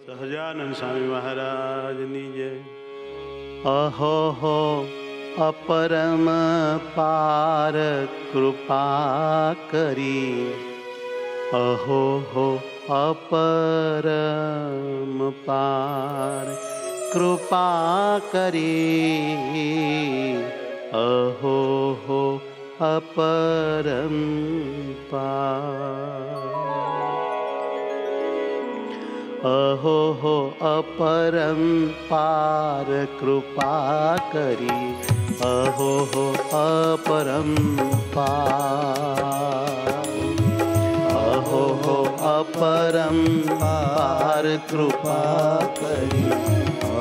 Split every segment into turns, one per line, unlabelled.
સહજાનંદ સ્વામી મહારાજની જય. અહો હો અપરમ પાર કૃપા કરી, અહો હો અપરમ પાર કૃપા કરી, અહો હો અપરમ પાર. અહો હો અપરંપાર કૃપા કરી, અહો હો અપરંપાર. અહો હો અપરંપાર કૃપા કરી,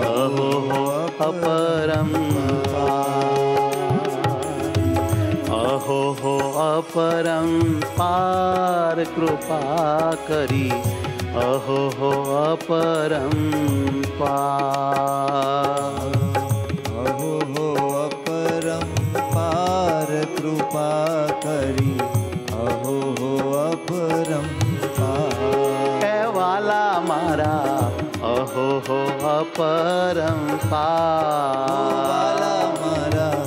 અહો હો અપરંપાર. અહો હો અપરંપાર કૃપા કરી, અહો હો અપરંપાર.
અહો હો અપરંપાર કૃપા કરી, અહો હો અપરંપાર.
હે વાલા મારા અહો હો અપરંપાર.
વાલા મારા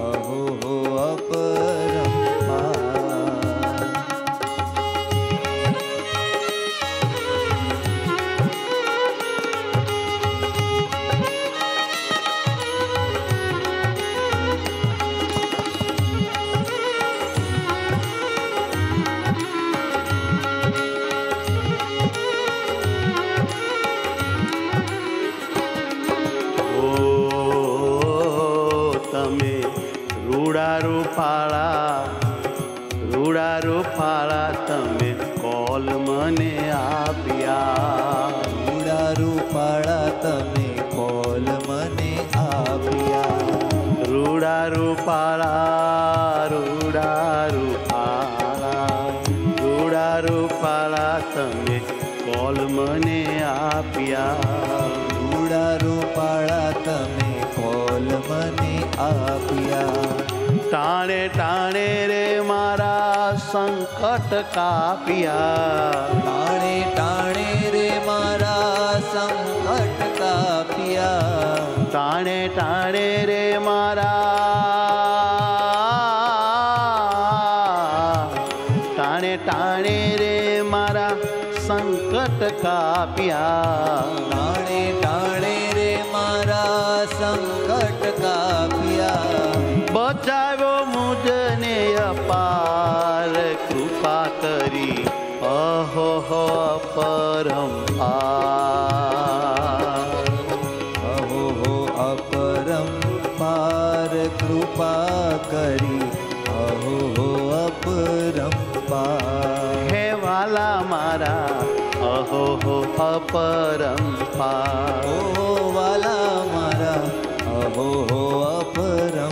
અહો હો અપરંપાર.
રૂડા રૂપાળા તમે કોલ મને આપ્યા.
રૂડા રૂપાળા તમે કોલ મને આપ્યા.
રૂડા રૂપાળા રૂડા રૂપાળા રૂડા રૂપાળા તમે કોલ મને આપ્યા.
રૂડા રૂપાળા તમે કોલ મને આપ્યા.
ટાણે ટાણે રે મારા સંકટ કાપ્યા.
ટાણે ટાણે રે મારા સંકટ કાપ્યા.
ટાણે ટાણે રે મારા ટાણે ટાણે રે મારા સંકટ કાપ્યા.
ટાણે ટાણે રે મારા સંકટ કાપ્યા.
બચાવ્યો મુજને અપાર કૃપા કરી, અહો હો અપરંપાર.
અહો હો અપરંપાર કૃપા કરી, અહો હો અપરંપાર.
હે વાલા મારા અહો હો અપરંપાર.
ઓ વાલા મારા અહો હો અપરંપાર.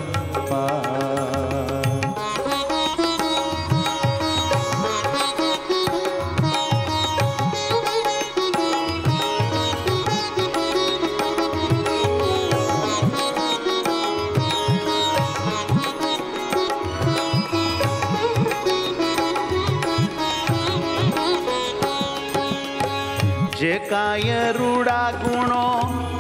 જે કાંઈ રૂડા ગુણો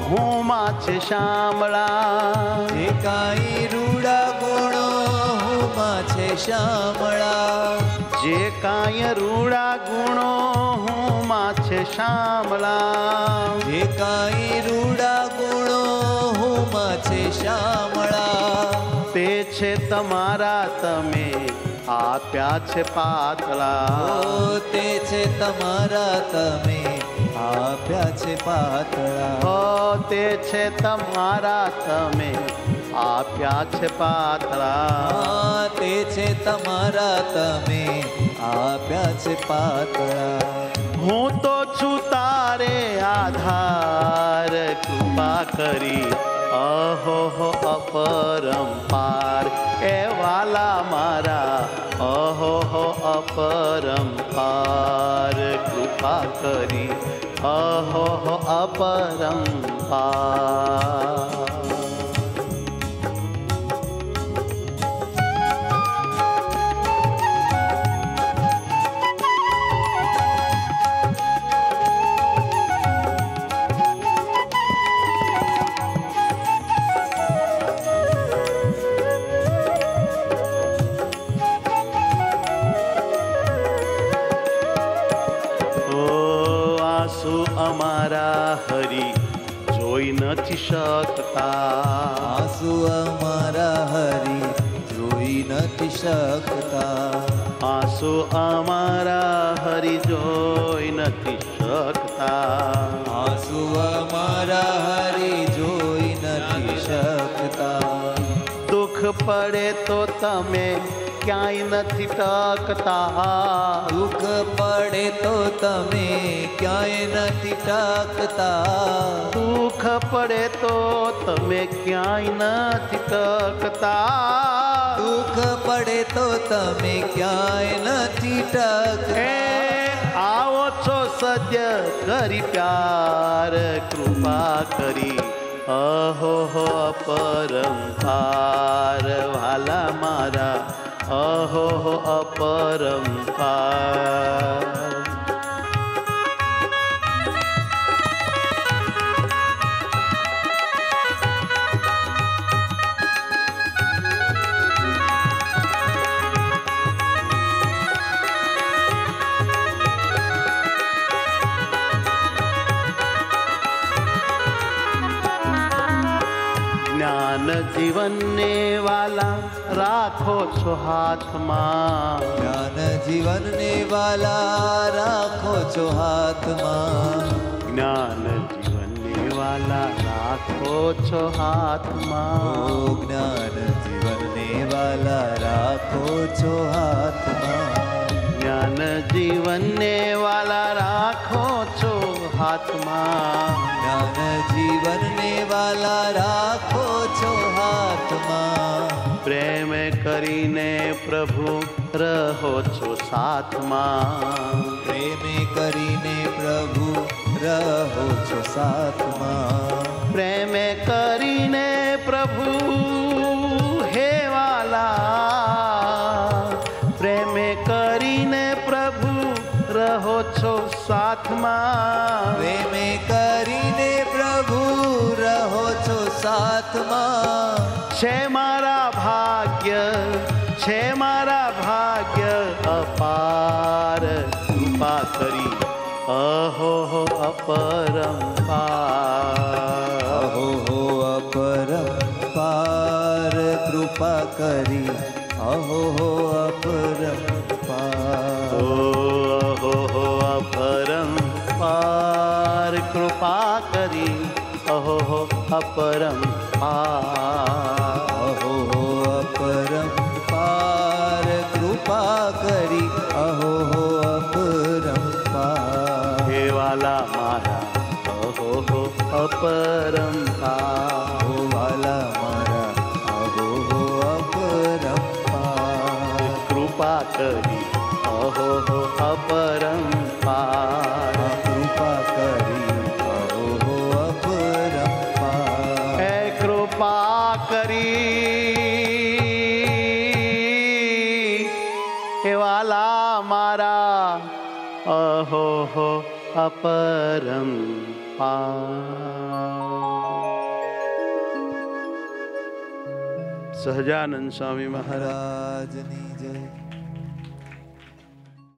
હું માં છે શામળા.
જે કાંઈ રૂડા ગુણો હુંમાં છે શામળા.
જે કાંઈ રૂડા ગુણો હું માં છે શામળા.
જે કાંઈ રૂડા ગુણો હુંમાં છે શામળા.
તે છે તમારા તમે આપ્યા છે પાતળા.
ઓ તે છે તમારા તમે આપ્યા છે પાતળા.
હો તે છે તમારા તમે આપ્યા છે પાતળા.
તે છે તમારા તમે આપ્યા છે પાતળા.
હું તો છું તારે આધાર કૃપા કરી, અહો હો અપરંપાર. એ વાલા મારા અહો હો અપરંપાર કૃપા કરી, અહો હો અપરંપાર. અમારા હરી જોઈ નથી શકતા.
આંસુ અમારા હરી જોઈ નથી શકતા.
આંસુ અમારા હરી જોઈ નથી શકતા.
આંસુ અમારા હરી જોઈ નથી શકતા.
દુઃખ પડે તો તમે ક્યાંય નથી ટકતા.
દુઃખ પડે તો તમે ક્યાંય નથી ટકતા.
દુઃખ પડે તો તમે ક્યાંય નથી ટકતા.
દુઃખ પડે તો તમે ક્યાંય નથી ટકતા.
આવો છો સદ્ય કરી પ્યાર કૃપા કરી. અહો હો અપરંપાર વાલા મારા. અહો હો અપરંપાર. જ્ઞાન જીવનને વાલા રાખો છો હાથમાં.
જ્ઞાન જીવનને વાલા રાખો છો હાથમાં.
જ્ઞાન જીવનને વાલા રાખો છો હાથમાં.
ઓ જ્ઞાન જીવનને વાલા રાખો છો હાથમાં.
જ્ઞાન જીવનને વાલા રાખો છો હાથમાં.
જ્ઞાન જીવનને વાલા રાખો છો હાથમાં.
પ્રેમ કરીને પ્રભુ રહો છો સાથમાં.
પ્રેમ કરીને પ્રભુ રહો છો સાથમાં.
પ્રેમ કરીને પ્રભુ હે વાલા. પ્રેમ કરીને પ્રભુ રહો છો સાથમાં.
પ્રેમ કરીને પ્રભુ રહો છો સાથમાં.
છે મારા ભાગ્ય, છે મારા ભાગ્ય અપાર કૃપા કરી. અહો હો અપરંપાર.
અહો હો અપરંપાર કૃપા કરી. અહો હો અપરંપાર.
અહો હો અપરંપાર કૃપા કરી. અહો હો અપરંપાર.
અહો હો અપરંપાર કૃપા કરી. અહો હો અપરંપાર.
હે વાલા મારા. અહો હો અપરંપાર.
ઓ વાલા મારા. અહો હો અપરંપાર.
કૃપા કરી. અહો હો અપરંપાર.
કૃપા કરી. અહો હો અપરંપાર.
હે કૃપા કરી. હે વાલા મારા. અહો હો અપરંપાર. સહજાનંદ સ્વામી મહારાજ.
મહારાજની જય.